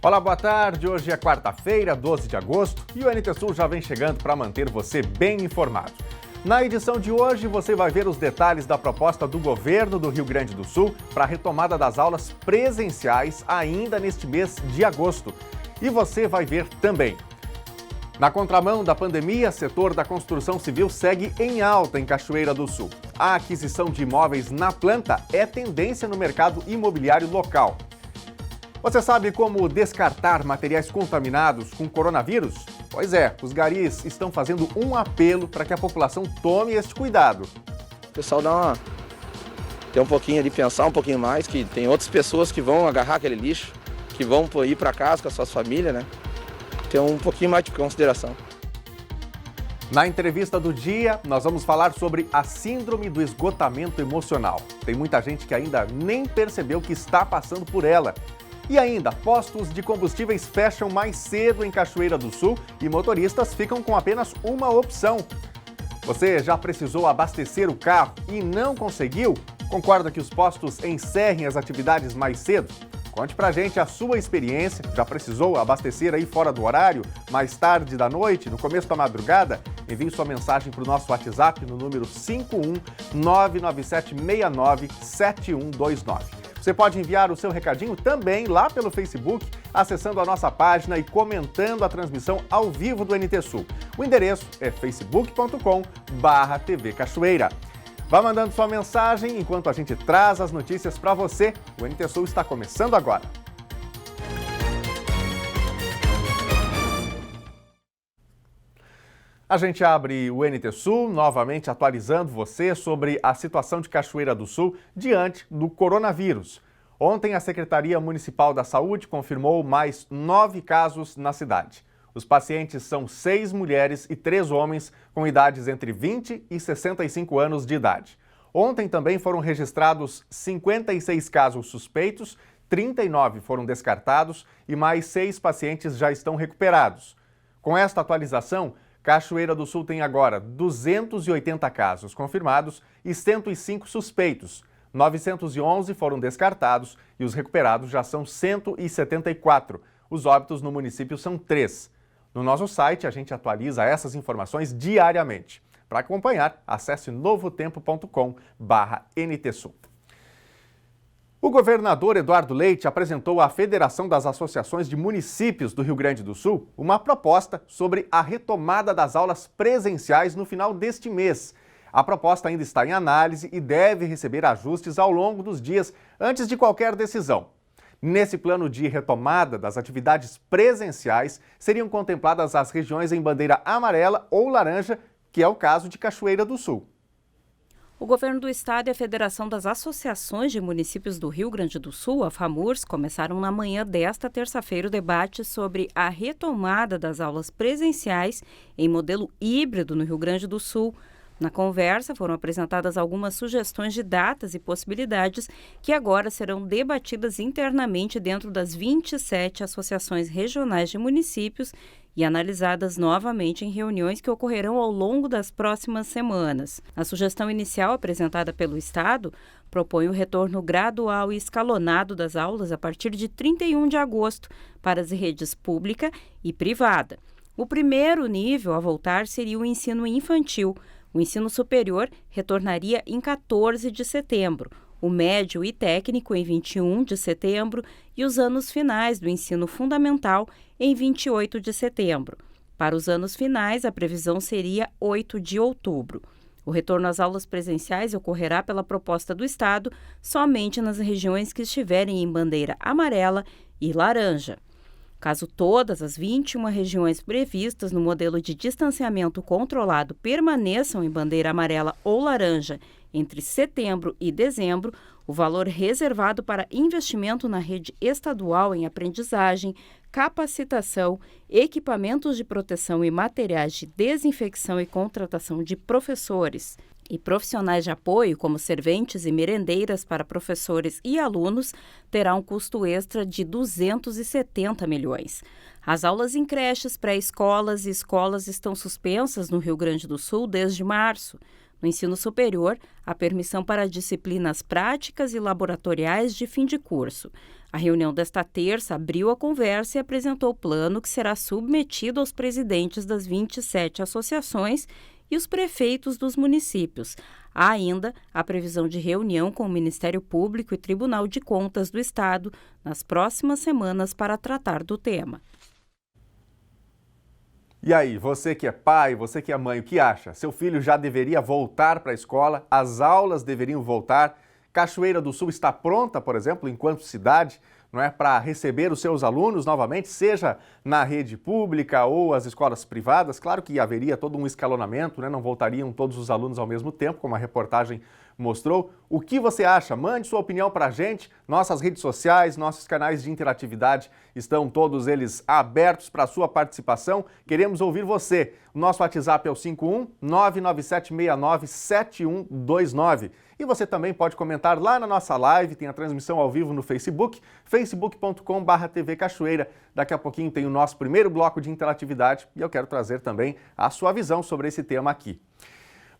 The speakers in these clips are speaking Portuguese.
Olá, boa tarde. Hoje é quarta-feira, 12 de agosto, e o NT Sul já vem chegando para manter você bem informado. Na edição de hoje, você vai ver os detalhes da proposta do governo do Rio Grande do Sul para a retomada das aulas presenciais ainda neste mês de agosto. E você vai ver também. Na contramão da pandemia, o setor da construção civil segue em alta em Cachoeira do Sul. A aquisição de imóveis na planta é tendência no mercado imobiliário local. Você sabe como descartar materiais contaminados com coronavírus? Pois é, os garis estão fazendo um apelo para que a população tome este cuidado. O pessoal tem um pouquinho ali, pensar um pouquinho mais, que tem outras pessoas que vão agarrar aquele lixo, que vão ir para casa com as suas famílias, né? Ter um pouquinho mais de consideração. Na entrevista do dia, nós vamos falar sobre a síndrome do esgotamento emocional. Tem muita gente que ainda nem percebeu que está passando por ela. E ainda, postos de combustíveis fecham mais cedo em Cachoeira do Sul e motoristas ficam com apenas uma opção. Você já precisou abastecer o carro e não conseguiu? Concorda que os postos encerrem as atividades mais cedo? Conte pra gente a sua experiência. Já precisou abastecer aí fora do horário, mais tarde da noite, no começo da madrugada? Envie sua mensagem para o nosso WhatsApp no número 51997697129. Você pode enviar o seu recadinho também lá pelo Facebook, acessando a nossa página e comentando a transmissão ao vivo do NT Sul. O endereço é facebook.com/TV Cachoeira. Vá mandando sua mensagem enquanto a gente traz as notícias para você. O NT Sul está começando agora. A gente abre o NT Sul, novamente atualizando você sobre a situação de Cachoeira do Sul diante do coronavírus. Ontem, a Secretaria Municipal da Saúde confirmou mais 9 casos na cidade. Os pacientes são 6 mulheres e 3 homens com idades entre 20 e 65 anos de idade. Ontem também foram registrados 56 casos suspeitos, 39 foram descartados e mais 6 pacientes já estão recuperados. Com esta atualização, Cachoeira do Sul tem agora 280 casos confirmados e 105 suspeitos. 911 foram descartados e os recuperados já são 174. Os óbitos no município são 3. No nosso site, a gente atualiza essas informações diariamente. Para acompanhar, acesse novotempo.com/NTSul. O governador Eduardo Leite apresentou à Federação das Associações de Municípios do Rio Grande do Sul uma proposta sobre a retomada das aulas presenciais no final deste mês. A proposta ainda está em análise e deve receber ajustes ao longo dos dias antes de qualquer decisão. Nesse plano de retomada das atividades presenciais, seriam contempladas as regiões em bandeira amarela ou laranja, que é o caso de Cachoeira do Sul. O Governo do Estado e a Federação das Associações de Municípios do Rio Grande do Sul, a FAMURS, começaram na manhã desta terça-feira o debate sobre a retomada das aulas presenciais em modelo híbrido no Rio Grande do Sul. Na conversa, foram apresentadas algumas sugestões de datas e possibilidades que agora serão debatidas internamente dentro das 27 associações regionais de municípios e analisadas novamente em reuniões que ocorrerão ao longo das próximas semanas. A sugestão inicial apresentada pelo Estado propõe o retorno gradual e escalonado das aulas a partir de 31 de agosto para as redes pública e privada. O primeiro nível a voltar seria o ensino infantil. O ensino superior retornaria em 14 de setembro, o médio e técnico em 21 de setembro e os anos finais do ensino fundamental em 28 de setembro. Para os anos finais, a previsão seria 8 de outubro. O retorno às aulas presenciais ocorrerá pela proposta do Estado somente nas regiões que estiverem em bandeira amarela e laranja. Caso todas as 21 regiões previstas no modelo de distanciamento controlado permaneçam em bandeira amarela ou laranja entre setembro e dezembro, o valor reservado para investimento na rede estadual em aprendizagem, capacitação, equipamentos de proteção e materiais de desinfecção e contratação de professores e profissionais de apoio, como serventes e merendeiras para professores e alunos, terá um custo extra de 270 milhões. As aulas em creches, pré-escolas e escolas estão suspensas no Rio Grande do Sul desde março. No ensino superior, há permissão para disciplinas práticas e laboratoriais de fim de curso. A reunião desta terça abriu a conversa e apresentou o plano que será submetido aos presidentes das 27 associações e os prefeitos dos municípios. Há ainda a previsão de reunião com o Ministério Público e Tribunal de Contas do Estado nas próximas semanas para tratar do tema. E aí, você que é pai, você que é mãe, o que acha? Seu filho já deveria voltar para a escola? As aulas deveriam voltar? Cachoeira do Sul está pronta, por exemplo, enquanto cidade, não é, para receber os seus alunos novamente, seja na rede pública ou as escolas privadas? Claro que haveria todo um escalonamento, né? Não voltariam todos os alunos ao mesmo tempo, como a reportagem mostrou. O que você acha? Mande sua opinião para a gente. Nossas redes sociais, nossos canais de interatividade estão todos eles abertos para a sua participação. Queremos ouvir você. O nosso WhatsApp é o 51-99769-7129. E você também pode comentar lá na nossa live, tem a transmissão ao vivo no Facebook, facebook.com/TV Cachoeira. Daqui a pouquinho tem o nosso primeiro bloco de interatividade e eu quero trazer também a sua visão sobre esse tema aqui.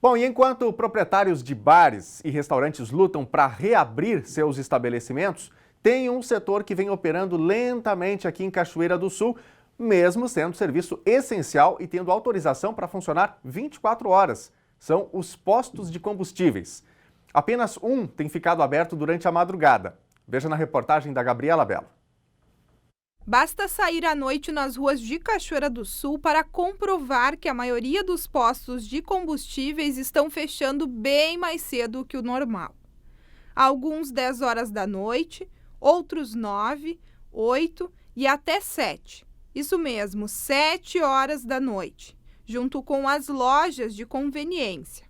Bom, e enquanto proprietários de bares e restaurantes lutam para reabrir seus estabelecimentos, tem um setor que vem operando lentamente aqui em Cachoeira do Sul, mesmo sendo serviço essencial e tendo autorização para funcionar 24 horas. São os postos de combustíveis. Apenas um tem ficado aberto durante a madrugada. Veja na reportagem da Gabriela Belo. Basta sair à noite nas ruas de Cachoeira do Sul para comprovar que a maioria dos postos de combustíveis estão fechando bem mais cedo que o normal. Alguns 10 horas da noite, outros 9, 8 e até 7. Isso mesmo, 7 horas da noite, junto com as lojas de conveniência.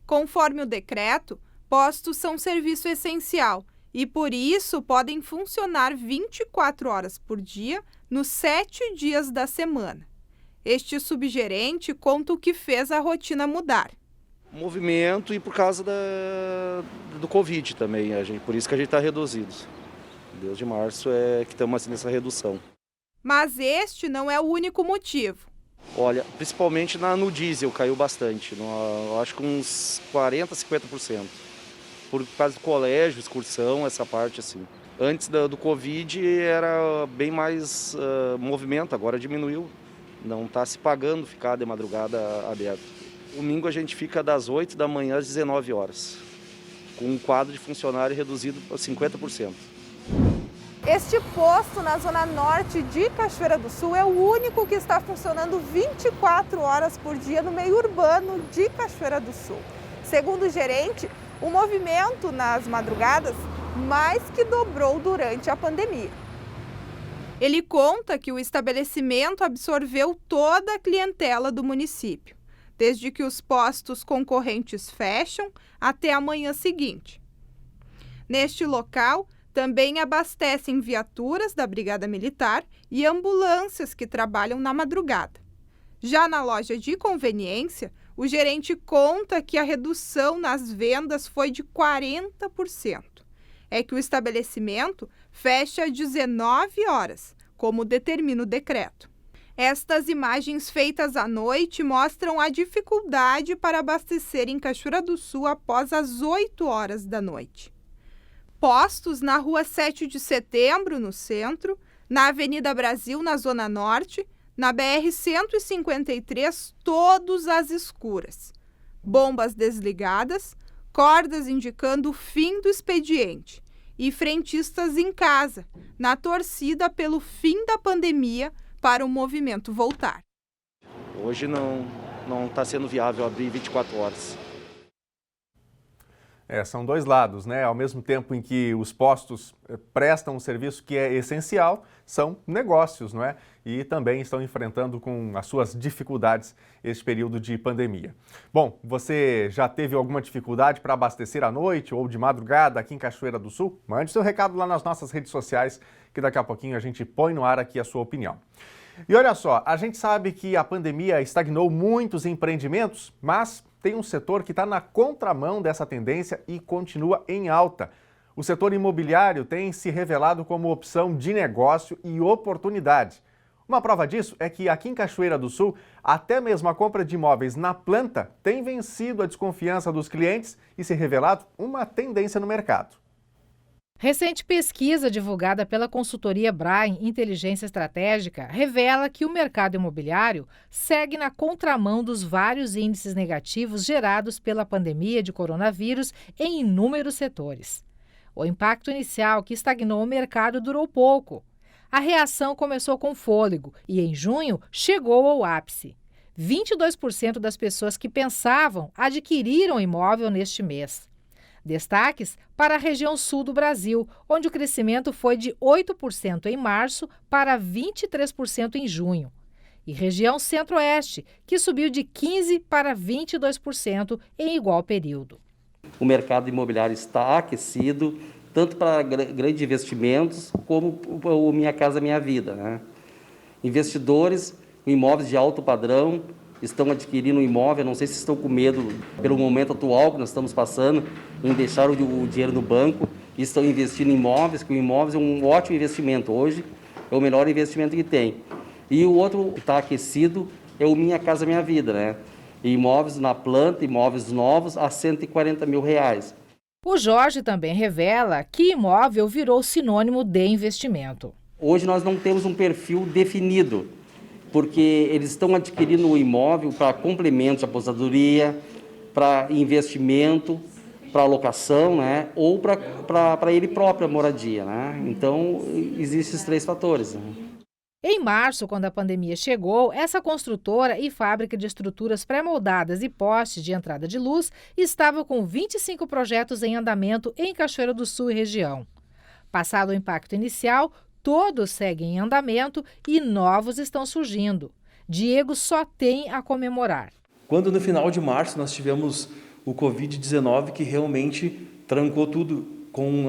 Conforme o decreto, postos são serviço essencial e, por isso, podem funcionar 24 horas por dia, nos 7 dias da semana. Este subgerente conta o que fez a rotina mudar. Movimento e por causa do Covid também, por isso que a gente está reduzido. Desde março é que estamos assim, nessa redução. Mas este não é o único motivo. Olha, principalmente no diesel caiu bastante, acho que uns 40%, 50%. Por causa do colégio, excursão, essa parte assim. Antes do Covid era bem mais movimento, agora diminuiu. Não está se pagando ficar de madrugada aberto. Domingo a gente fica das 8 da manhã às 19 horas, com um quadro de funcionário reduzido a 50%. Este posto na zona norte de Cachoeira do Sul é o único que está funcionando 24 horas por dia no meio urbano de Cachoeira do Sul. Segundo o gerente, o movimento nas madrugadas mais que dobrou durante a pandemia. Ele conta que o estabelecimento absorveu toda a clientela do município, desde que os postos concorrentes fecham até a manhã seguinte. Neste local, também abastecem viaturas da Brigada Militar e ambulâncias que trabalham na madrugada. Já na loja de conveniência, o gerente conta que a redução nas vendas foi de 40%. É que o estabelecimento fecha às 19 horas, como determina o decreto. Estas imagens feitas à noite mostram a dificuldade para abastecer em Cachoeira do Sul após as 8 horas da noite. Postos na Rua 7 de Setembro, no centro, na Avenida Brasil, na Zona Norte, na BR-153, todos às escuras. Bombas desligadas, cordas indicando o fim do expediente e frentistas em casa, na torcida pelo fim da pandemia para o movimento voltar. Hoje não está sendo viável abrir 24 horas. São dois lados, né? Ao mesmo tempo em que os postos prestam um serviço que é essencial, são negócios, não é? E também estão enfrentando com as suas dificuldades esse período de pandemia. Bom, você já teve alguma dificuldade para abastecer à noite ou de madrugada aqui em Cachoeira do Sul? Mande seu recado lá nas nossas redes sociais, que daqui a pouquinho a gente põe no ar aqui a sua opinião. E olha só, a gente sabe que a pandemia estagnou muitos empreendimentos, mas tem um setor que está na contramão dessa tendência e continua em alta. O setor imobiliário tem se revelado como opção de negócio e oportunidade. Uma prova disso é que aqui em Cachoeira do Sul, até mesmo a compra de imóveis na planta tem vencido a desconfiança dos clientes e se revelado uma tendência no mercado. Recente pesquisa divulgada pela consultoria Brain Inteligência Estratégica revela que o mercado imobiliário segue na contramão dos vários índices negativos gerados pela pandemia de coronavírus em inúmeros setores. O impacto inicial que estagnou o mercado durou pouco. A reação começou com fôlego e, em junho, chegou ao ápice. 22% das pessoas que pensavam adquiriram imóvel neste mês. Destaques para a região sul do Brasil, onde o crescimento foi de 8% em março para 23% em junho. E região centro-oeste, que subiu de 15% para 22% em igual período. O mercado imobiliário está aquecido, tanto para grandes investimentos, como o Minha Casa Minha Vida, né? Investidores em imóveis de alto padrão estão adquirindo imóvel, não sei se estão com medo, pelo momento atual que nós estamos passando, em deixar o dinheiro no banco, e estão investindo em imóveis, que o imóvel é um ótimo investimento hoje, é o melhor investimento que tem. E o outro que está aquecido é o Minha Casa Minha Vida, né? Imóveis na planta, imóveis novos a R$140 mil. O Jorge também revela que imóvel virou sinônimo de investimento. Hoje nós não temos um perfil definido, porque eles estão adquirindo o imóvel para complemento de aposentadoria, para investimento, para locação, né? Ou para ele próprio a moradia, né? Então, existem esses três fatores, né? Em março, quando a pandemia chegou, essa construtora e fábrica de estruturas pré-moldadas e postes de entrada de luz estava com 25 projetos em andamento em Cachoeira do Sul e região. Passado o impacto inicial, todos seguem em andamento e novos estão surgindo. Diego só tem a comemorar. Quando no final de março nós tivemos o Covid-19, que realmente trancou tudo com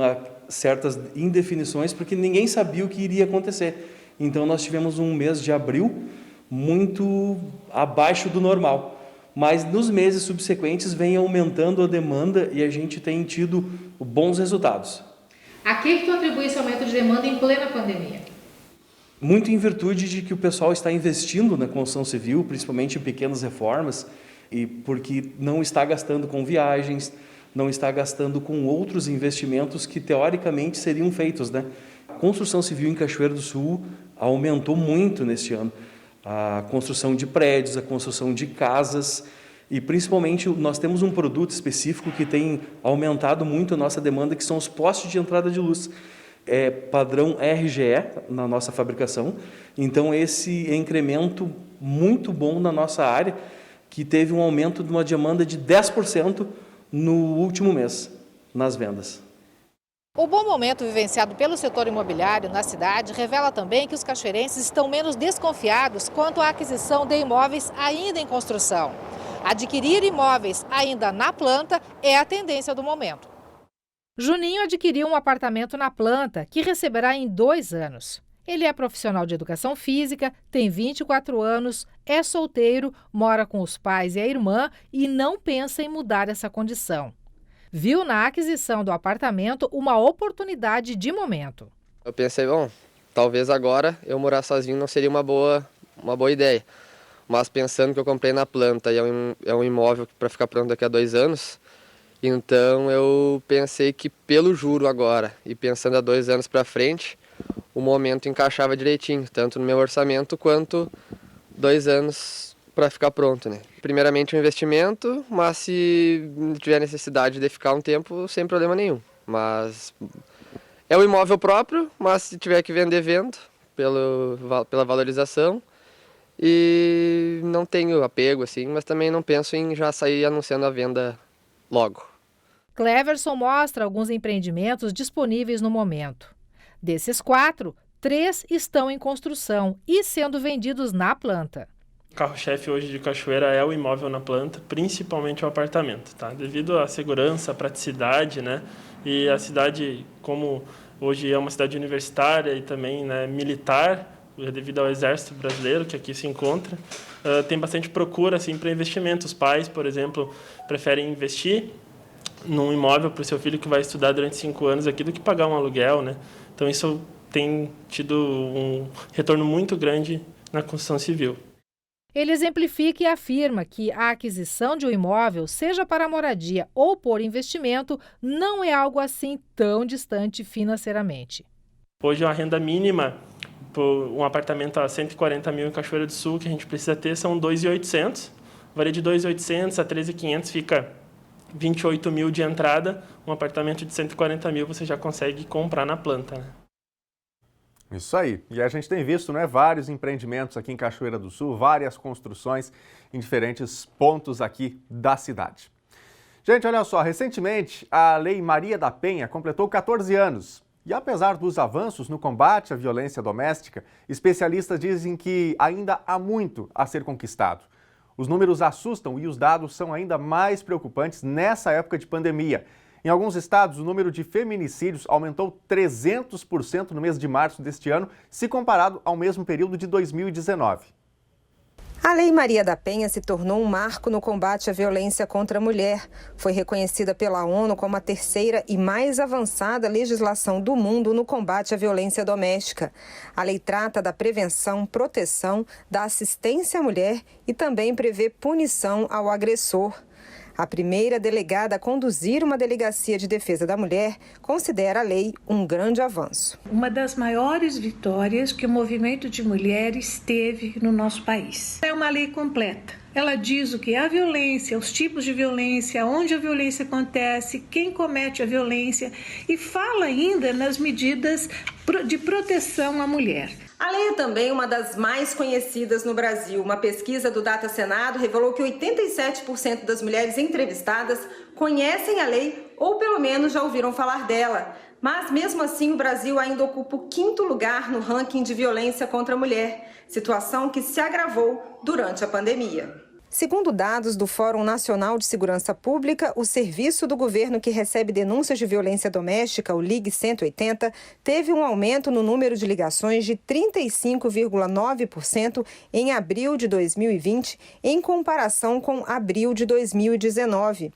certas indefinições, porque ninguém sabia o que iria acontecer. Então nós tivemos um mês de abril muito abaixo do normal. Mas nos meses subsequentes vem aumentando a demanda e a gente tem tido bons resultados. A que tu atribui esse aumento de demanda em plena pandemia? Muito em virtude de que o pessoal está investindo na construção civil, principalmente em pequenas reformas, e porque não está gastando com viagens, não está gastando com outros investimentos que teoricamente seriam feitos, né? A construção civil em Cachoeira do Sul aumentou muito neste ano. A construção de prédios, a construção de casas e principalmente nós temos um produto específico que tem aumentado muito a nossa demanda, que são os postes de entrada de luz. É padrão RGE na nossa fabricação, então esse incremento muito bom na nossa área, que teve um aumento de uma demanda de 10% no último mês nas vendas. O bom momento vivenciado pelo setor imobiliário na cidade revela também que os cachoeirenses estão menos desconfiados quanto à aquisição de imóveis ainda em construção. Adquirir imóveis ainda na planta é a tendência do momento. Juninho adquiriu um apartamento na planta que receberá em 2 anos. Ele é profissional de educação física, tem 24 anos, é solteiro, mora com os pais e a irmã e não pensa em mudar essa condição. Viu na aquisição do apartamento uma oportunidade de momento. Eu pensei, talvez agora eu morar sozinho não seria uma boa ideia. Mas pensando que eu comprei na planta e é um imóvel para ficar pronto daqui a 2 anos, então eu pensei que pelo juro agora e pensando a 2 anos para frente, o momento encaixava direitinho, tanto no meu orçamento quanto 2 anos para ficar pronto, né? Primeiramente um investimento, mas se tiver necessidade de ficar um tempo, sem problema nenhum. Mas é um imóvel próprio, mas se tiver que vender, vendo pela valorização. E não tenho apego, assim, mas também não penso em já sair anunciando a venda logo. Cleverson mostra alguns empreendimentos disponíveis no momento. Desses 4, 3 estão em construção e sendo vendidos na planta. O carro-chefe hoje de Cachoeira é o imóvel na planta, principalmente o apartamento, tá? Devido à segurança, à praticidade, né? E a cidade, como hoje é uma cidade universitária e também, né, militar, devido ao Exército Brasileiro, que aqui se encontra, tem bastante procura assim, para investimento. Os pais, por exemplo, preferem investir num imóvel para o seu filho que vai estudar durante 5 anos aqui do que pagar um aluguel, né? Então isso tem tido um retorno muito grande na construção civil. Ele exemplifica e afirma que a aquisição de um imóvel, seja para moradia ou por investimento, não é algo assim tão distante financeiramente. Hoje a renda mínima por um apartamento a 140 mil em Cachoeira do Sul que a gente precisa ter são 2.800. Varia de 2.800 a 13.500, fica 28 mil de entrada. Um apartamento de 140 mil você já consegue comprar na planta, né? Isso aí. E a gente tem visto, né, vários empreendimentos aqui em Cachoeira do Sul, várias construções em diferentes pontos aqui da cidade. Gente, olha só, recentemente a Lei Maria da Penha completou 14 anos. E apesar dos avanços no combate à violência doméstica, especialistas dizem que ainda há muito a ser conquistado. Os números assustam e os dados são ainda mais preocupantes nessa época de pandemia. Em alguns estados, o número de feminicídios aumentou 300% no mês de março deste ano, se comparado ao mesmo período de 2019. A Lei Maria da Penha se tornou um marco no combate à violência contra a mulher. Foi reconhecida pela ONU como a terceira e mais avançada legislação do mundo no combate à violência doméstica. A lei trata da prevenção, proteção, da assistência à mulher e também prevê punição ao agressor. A primeira delegada a conduzir uma delegacia de defesa da mulher considera a lei um grande avanço. Uma das maiores vitórias que o movimento de mulheres teve no nosso país. É uma lei completa. Ela diz o que é a violência, os tipos de violência, onde a violência acontece, quem comete a violência e fala ainda nas medidas de proteção à mulher. A lei é também uma das mais conhecidas no Brasil. Uma pesquisa do Data Senado revelou que 87% das mulheres entrevistadas conhecem a lei ou pelo menos já ouviram falar dela. Mas mesmo assim o Brasil ainda ocupa o 5º lugar no ranking de violência contra a mulher, situação que se agravou durante a pandemia. Segundo dados do Fórum Nacional de Segurança Pública, o serviço do governo que recebe denúncias de violência doméstica, o Ligue 180, teve um aumento no número de ligações de 35,9% em abril de 2020, em comparação com abril de 2019.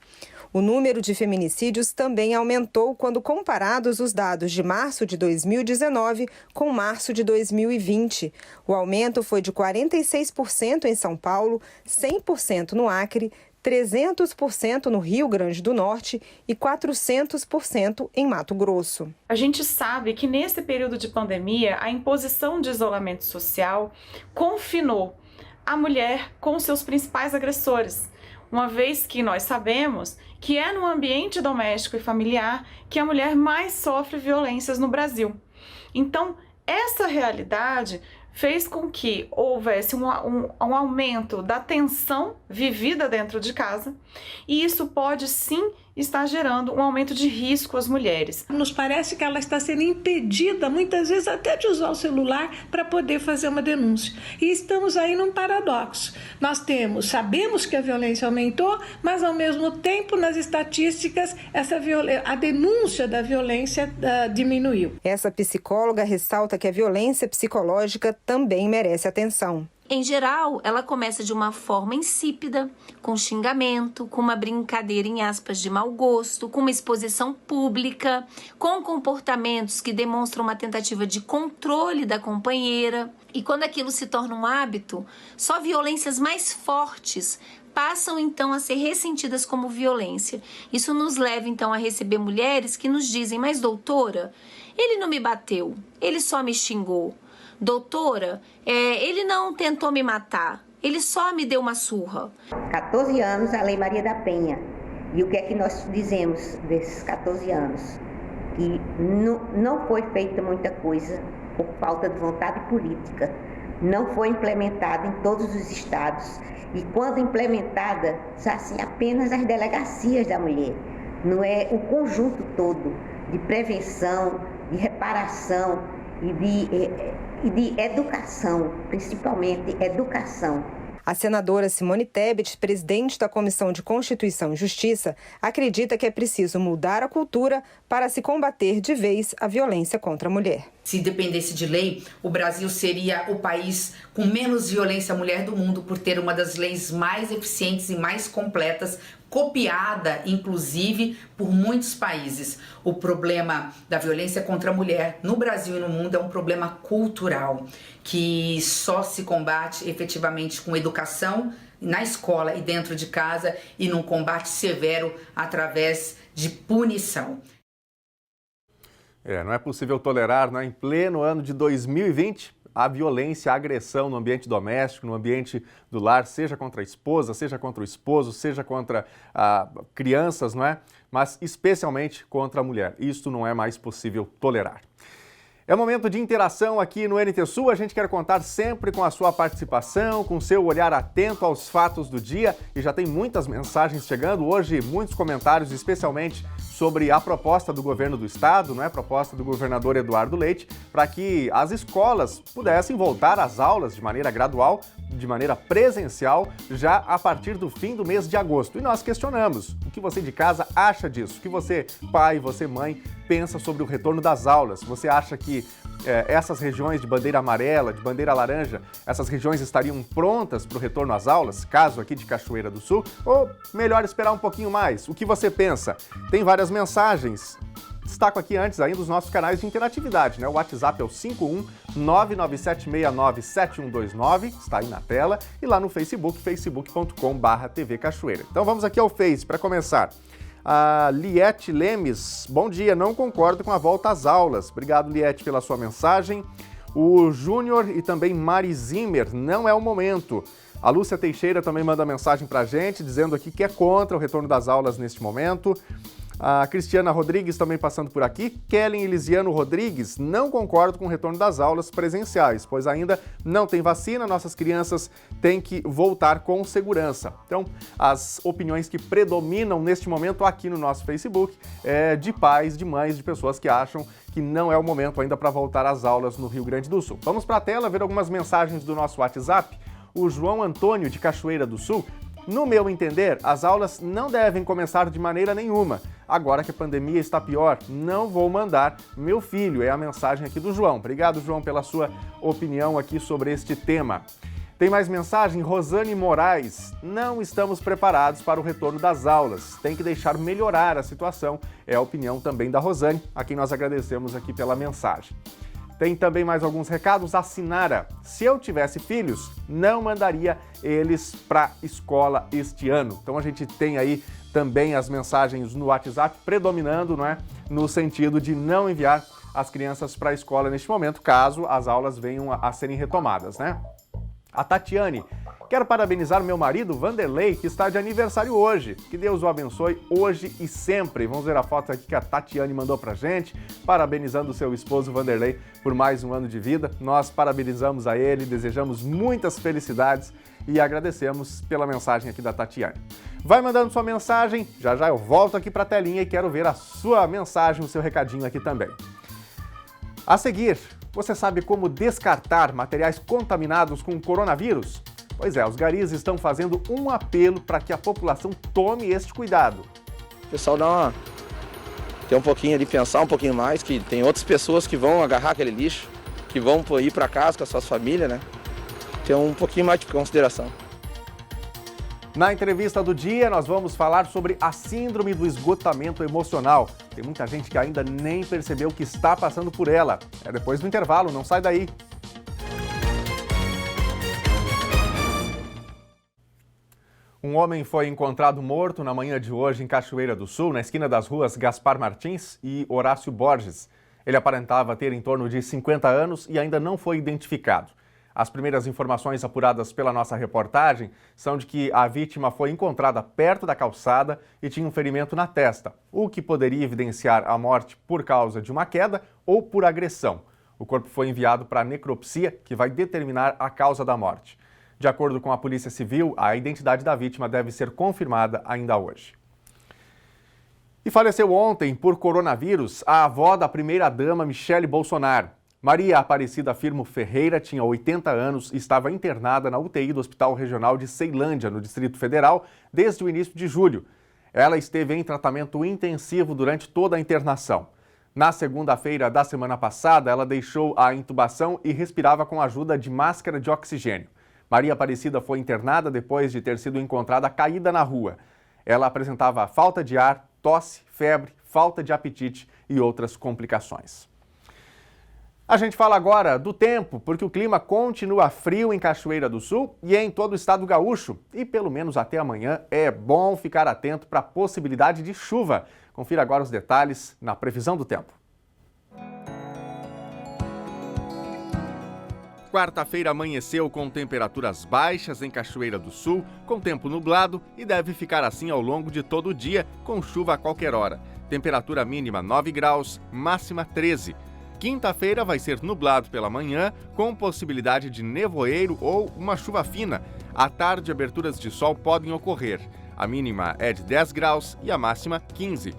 O número de feminicídios também aumentou quando comparados os dados de março de 2019 com março de 2020. O aumento foi de 46% em São Paulo, 100% no Acre, 300% no Rio Grande do Norte e 400% em Mato Grosso. A gente sabe que nesse período de pandemia, a imposição de isolamento social confinou a mulher com seus principais agressores, uma vez que nós sabemos que é no ambiente doméstico e familiar que a mulher mais sofre violências no Brasil. Então, essa realidade fez com que houvesse um aumento da tensão vivida dentro de casa, e isso pode sim estar gerando um aumento de risco às mulheres. Nos parece que ela está sendo impedida, muitas vezes até de usar o celular para poder fazer uma denúncia. E estamos aí num paradoxo. Sabemos que a violência aumentou, mas ao mesmo tempo nas estatísticas a denúncia da violência diminuiu. Essa psicóloga ressalta que a violência psicológica também merece atenção. Em geral, ela começa de uma forma insípida, com xingamento, com uma brincadeira em aspas de mau gosto, com uma exposição pública, com comportamentos que demonstram uma tentativa de controle da companheira. E quando aquilo se torna um hábito, só violências mais fortes passam então a ser ressentidas como violência. Isso nos leva então a receber mulheres que nos dizem: mas doutora, ele não me bateu, ele só me xingou. Doutora, ele não tentou me matar, ele só me deu uma surra. 14 anos a Lei Maria da Penha. E o que é que nós dizemos desses 14 anos? Que não foi feita muita coisa por falta de vontade política. Não foi implementada em todos os estados. E quando implementada, assim, apenas as delegacias da mulher. Não é o conjunto todo de prevenção, de reparação e de educação, principalmente educação. A senadora Simone Tebet, presidente da Comissão de Constituição e Justiça, acredita que é preciso mudar a cultura para se combater de vez a violência contra a mulher. Se dependesse de lei, o Brasil seria o país com menos violência à mulher do mundo por ter uma das leis mais eficientes e mais completas, copiada, inclusive, por muitos países. O problema da violência contra a mulher no Brasil e no mundo é um problema cultural, que só se combate efetivamente com educação na escola e dentro de casa e num combate severo através de punição. Não é possível tolerar, em pleno ano de 2020, a violência, a agressão no ambiente doméstico, no ambiente do lar, seja contra a esposa, seja contra o esposo, seja contra crianças, mas especialmente contra a mulher. Isto não é mais possível tolerar. É momento de interação aqui no NT Sul. A gente quer contar sempre com a sua participação, com o seu olhar atento aos fatos do dia. E já tem muitas mensagens chegando hoje, muitos comentários, especialmente sobre a proposta do governo do estado, a proposta do governador Eduardo Leite, para que as escolas pudessem voltar às aulas de maneira gradual, de maneira presencial, já a partir do fim do mês de agosto. E nós questionamos o que você de casa acha disso, o que você, pai, você, mãe, pensa sobre o retorno das aulas. Você acha que essas regiões de bandeira amarela, de bandeira laranja, essas regiões estariam prontas para o retorno às aulas, caso aqui de Cachoeira do Sul, ou melhor esperar um pouquinho mais? O que você pensa? Tem várias mensagens. Destaco aqui antes ainda os nossos canais de interatividade, O WhatsApp é o 51997697129, está aí na tela, e lá no Facebook, facebook.com/TV Cachoeira. Então vamos aqui ao Face para começar. A Liette Lemes, bom dia, não concordo com a volta às aulas. Obrigado, Liette, pela sua mensagem. O Júnior e também Mari Zimmer, não é o momento. A Lúcia Teixeira também manda mensagem pra gente, dizendo aqui que é contra o retorno das aulas neste momento. A Cristiana Rodrigues também passando por aqui. Kellen Elisiano Rodrigues, não concordo com o retorno das aulas presenciais, pois ainda não tem vacina, nossas crianças têm que voltar com segurança. Então, as opiniões que predominam neste momento aqui no nosso Facebook é de pais, de mães, de pessoas que acham que não é o momento ainda para voltar às aulas no Rio Grande do Sul. Vamos para a tela ver algumas mensagens do nosso WhatsApp. O João Antônio, de Cachoeira do Sul: no meu entender, as aulas não devem começar de maneira nenhuma. Agora que a pandemia está pior, não vou mandar meu filho. É a mensagem aqui do João. Obrigado, João, pela sua opinião aqui sobre este tema. Tem mais mensagem? Rosane Moraes: não estamos preparados para o retorno das aulas. Tem que deixar melhorar a situação. É a opinião também da Rosane, a quem nós agradecemos aqui pela mensagem. Tem também mais alguns recados. A Sinara: se eu tivesse filhos, não mandaria eles para a escola este ano. Então a gente tem aí também as mensagens no WhatsApp predominando, no sentido de não enviar as crianças para a escola neste momento, caso as aulas venham a serem retomadas, A Tatiane: quero parabenizar meu marido, Vanderlei, que está de aniversário hoje. Que Deus o abençoe hoje e sempre. Vamos ver a foto aqui que a Tatiane mandou pra gente, parabenizando o seu esposo, Vanderlei, por mais um ano de vida. Nós parabenizamos a ele, desejamos muitas felicidades e agradecemos pela mensagem aqui da Tatiane. Vai mandando sua mensagem, já já eu volto aqui para a telinha e quero ver a sua mensagem, o seu recadinho aqui também. A seguir, você sabe como descartar materiais contaminados com coronavírus? Pois é, os garis estão fazendo um apelo para que a população tome este cuidado. O pessoal tem um pouquinho ali, pensar um pouquinho mais, que tem outras pessoas que vão agarrar aquele lixo, que vão ir para casa com as suas famílias, Ter um pouquinho mais de consideração. Na entrevista do dia, nós vamos falar sobre a síndrome do esgotamento emocional. Tem muita gente que ainda nem percebeu que está passando por ela. É depois do intervalo, não sai daí. Um homem foi encontrado morto na manhã de hoje em Cachoeira do Sul, na esquina das ruas Gaspar Martins e Horácio Borges. Ele aparentava ter em torno de 50 anos e ainda não foi identificado. As primeiras informações apuradas pela nossa reportagem são de que a vítima foi encontrada perto da calçada e tinha um ferimento na testa, o que poderia evidenciar a morte por causa de uma queda ou por agressão. O corpo foi enviado para a necropsia, que vai determinar a causa da morte. De acordo com a Polícia Civil, a identidade da vítima deve ser confirmada ainda hoje. E faleceu ontem por coronavírus a avó da primeira-dama Michele Bolsonaro. Maria Aparecida Firmo Ferreira tinha 80 anos e estava internada na UTI do Hospital Regional de Ceilândia, no Distrito Federal, desde o início de julho. Ela esteve em tratamento intensivo durante toda a internação. Na segunda-feira da semana passada, ela deixou a intubação e respirava com a ajuda de máscara de oxigênio. Maria Aparecida foi internada depois de ter sido encontrada caída na rua. Ela apresentava falta de ar, tosse, febre, falta de apetite e outras complicações. A gente fala agora do tempo, porque o clima continua frio em Cachoeira do Sul e em todo o estado gaúcho. E pelo menos até amanhã é bom ficar atento para a possibilidade de chuva. Confira agora os detalhes na previsão do tempo. Quarta-feira amanheceu com temperaturas baixas em Cachoeira do Sul, com tempo nublado e deve ficar assim ao longo de todo o dia, com chuva a qualquer hora. Temperatura mínima 9 graus, máxima 13. Quinta-feira vai ser nublado pela manhã, com possibilidade de nevoeiro ou uma chuva fina. À tarde, aberturas de sol podem ocorrer. A mínima é de 10 graus e a máxima 15.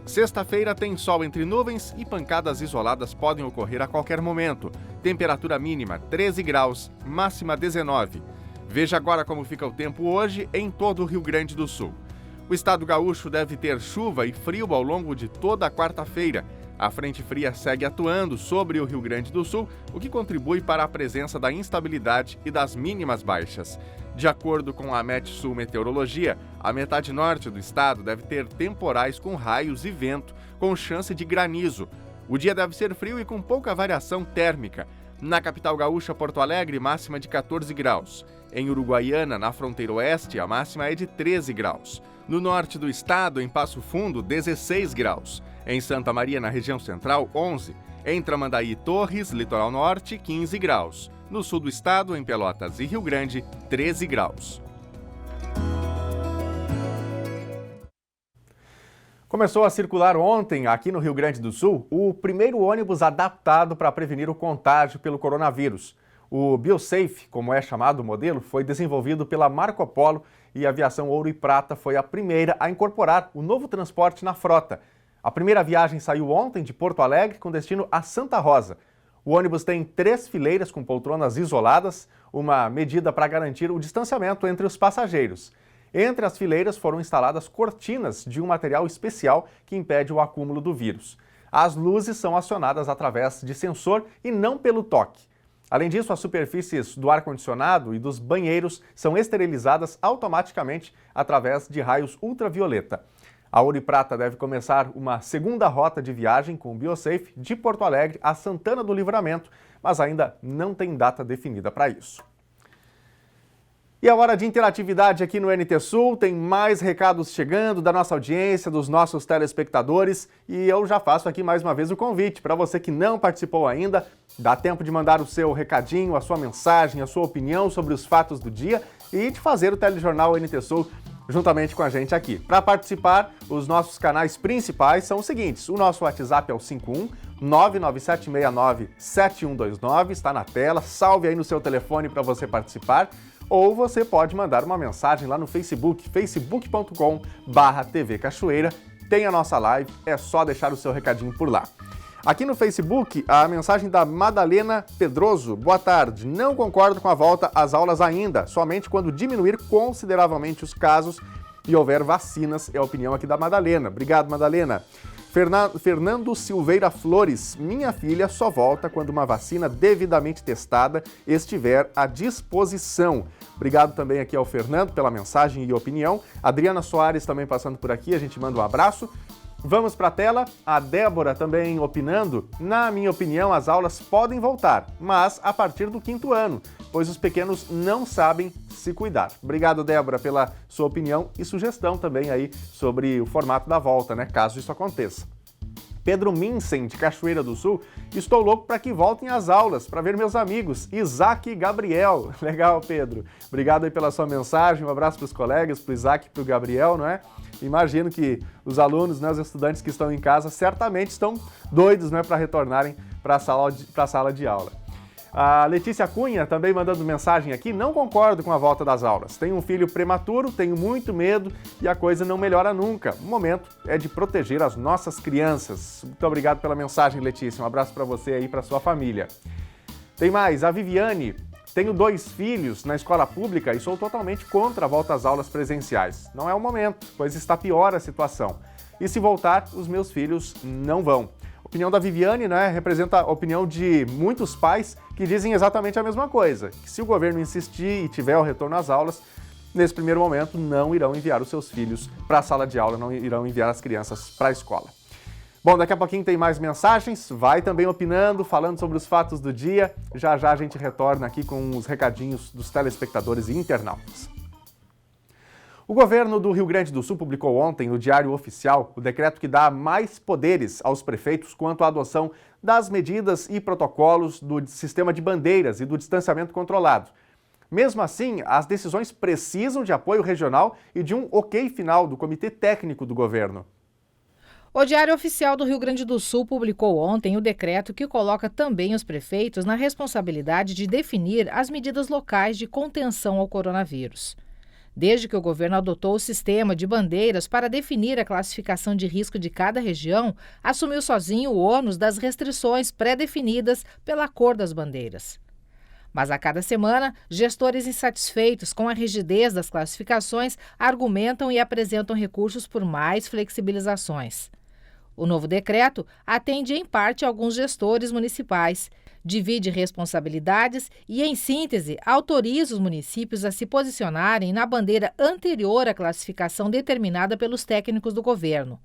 Sexta-feira tem sol entre nuvens e pancadas isoladas podem ocorrer a qualquer momento. Temperatura mínima 13 graus, máxima 19. Veja agora como fica o tempo hoje em todo o Rio Grande do Sul. O estado gaúcho deve ter chuva e frio ao longo de toda a quarta-feira. A frente fria segue atuando sobre o Rio Grande do Sul, o que contribui para a presença da instabilidade e das mínimas baixas. De acordo com a Metsul Meteorologia, a metade norte do estado deve ter temporais com raios e vento, com chance de granizo. O dia deve ser frio e com pouca variação térmica. Na capital gaúcha, Porto Alegre, máxima de 14 graus. Em Uruguaiana, na fronteira oeste, a máxima é de 13 graus. No norte do estado, em Passo Fundo, 16 graus. Em Santa Maria, na região central, 11. Em Tramandaí e Torres, litoral norte, 15 graus. No sul do estado, em Pelotas e Rio Grande, 13 graus. Começou a circular ontem, aqui no Rio Grande do Sul, o primeiro ônibus adaptado para prevenir o contágio pelo coronavírus. O BioSafe, como é chamado o modelo, foi desenvolvido pela Marco Polo e a Aviação Ouro e Prata foi a primeira a incorporar o novo transporte na frota. A primeira viagem saiu ontem de Porto Alegre com destino a Santa Rosa. O ônibus tem 3 fileiras com poltronas isoladas, uma medida para garantir o distanciamento entre os passageiros. Entre as fileiras foram instaladas cortinas de um material especial que impede o acúmulo do vírus. As luzes são acionadas através de sensor e não pelo toque. Além disso, as superfícies do ar-condicionado e dos banheiros são esterilizadas automaticamente através de raios ultravioleta. A Ouro e Prata deve começar uma segunda rota de viagem com o BioSafe de Porto Alegre a Santana do Livramento, mas ainda não tem data definida para isso. E a hora de interatividade aqui no NT Sul, tem mais recados chegando da nossa audiência, dos nossos telespectadores, e eu já faço aqui mais uma vez o convite para você que não participou ainda, dá tempo de mandar o seu recadinho, a sua mensagem, a sua opinião sobre os fatos do dia e de fazer o telejornal NT Sul juntamente com a gente aqui. Para participar, os nossos canais principais são os seguintes: o nosso WhatsApp é o 51 99769 7129, está na tela, salve aí no seu telefone para você participar, ou você pode mandar uma mensagem lá no Facebook, facebook.com/TV Cachoeira, tem a nossa live, é só deixar o seu recadinho por lá. Aqui no Facebook, a mensagem da Madalena Pedroso. Boa tarde. Não concordo com a volta às aulas ainda, somente quando diminuir consideravelmente os casos e houver vacinas, é a opinião aqui da Madalena. Obrigado, Madalena. Fernando Silveira Flores. Minha filha só volta quando uma vacina devidamente testada estiver à disposição. Obrigado também aqui ao Fernando pela mensagem e opinião. Adriana Soares também passando por aqui, a gente manda um abraço. Vamos para a tela, a Débora também opinando. Na minha opinião, as aulas podem voltar, mas a partir do 5º ano, pois os pequenos não sabem se cuidar. Obrigado, Débora, pela sua opinião e sugestão também aí sobre o formato da volta, né, caso isso aconteça. Pedro Minsen, de Cachoeira do Sul. Estou louco para que voltem às aulas, para ver meus amigos, Isaac e Gabriel. Legal, Pedro. Obrigado aí pela sua mensagem, um abraço para os colegas, para o Isaac e para o Gabriel, não é? Imagino que os alunos, né, os estudantes que estão em casa, certamente estão doidos, né, para retornarem para a sala de aula. A Letícia Cunha também mandando mensagem aqui, não concordo com a volta das aulas. Tenho um filho prematuro, tenho muito medo e a coisa não melhora nunca. O momento é de proteger as nossas crianças. Muito obrigado pela mensagem, Letícia. Um abraço para você aí e para sua família. Tem mais, a Viviane. Tenho 2 filhos na escola pública e sou totalmente contra a volta às aulas presenciais. Não é o momento, pois está pior a situação. E se voltar, os meus filhos não vão. opinião da Viviane, né, representa a opinião de muitos pais que dizem exatamente a mesma coisa, que se o governo insistir e tiver o retorno às aulas, nesse primeiro momento não irão enviar os seus filhos para a sala de aula, não irão enviar as crianças para a escola. Bom, daqui a pouquinho tem mais mensagens, vai também opinando, falando sobre os fatos do dia. Já já a gente retorna aqui com os recadinhos dos telespectadores e internautas. O governo do Rio Grande do Sul publicou ontem no Diário Oficial o decreto que dá mais poderes aos prefeitos quanto à adoção das medidas e protocolos do sistema de bandeiras e do distanciamento controlado. Mesmo assim, as decisões precisam de apoio regional e de um ok final do Comitê Técnico do governo. O Diário Oficial do Rio Grande do Sul publicou ontem o decreto que coloca também os prefeitos na responsabilidade de definir as medidas locais de contenção ao coronavírus. Desde que o governo adotou o sistema de bandeiras para definir a classificação de risco de cada região, assumiu sozinho o ônus das restrições pré-definidas pela cor das bandeiras. Mas a cada semana, gestores insatisfeitos com a rigidez das classificações argumentam e apresentam recursos por mais flexibilizações. O novo decreto atende em parte alguns gestores municipais, divide responsabilidades e, em síntese, autoriza os municípios a se posicionarem na bandeira anterior à classificação determinada pelos técnicos do governo.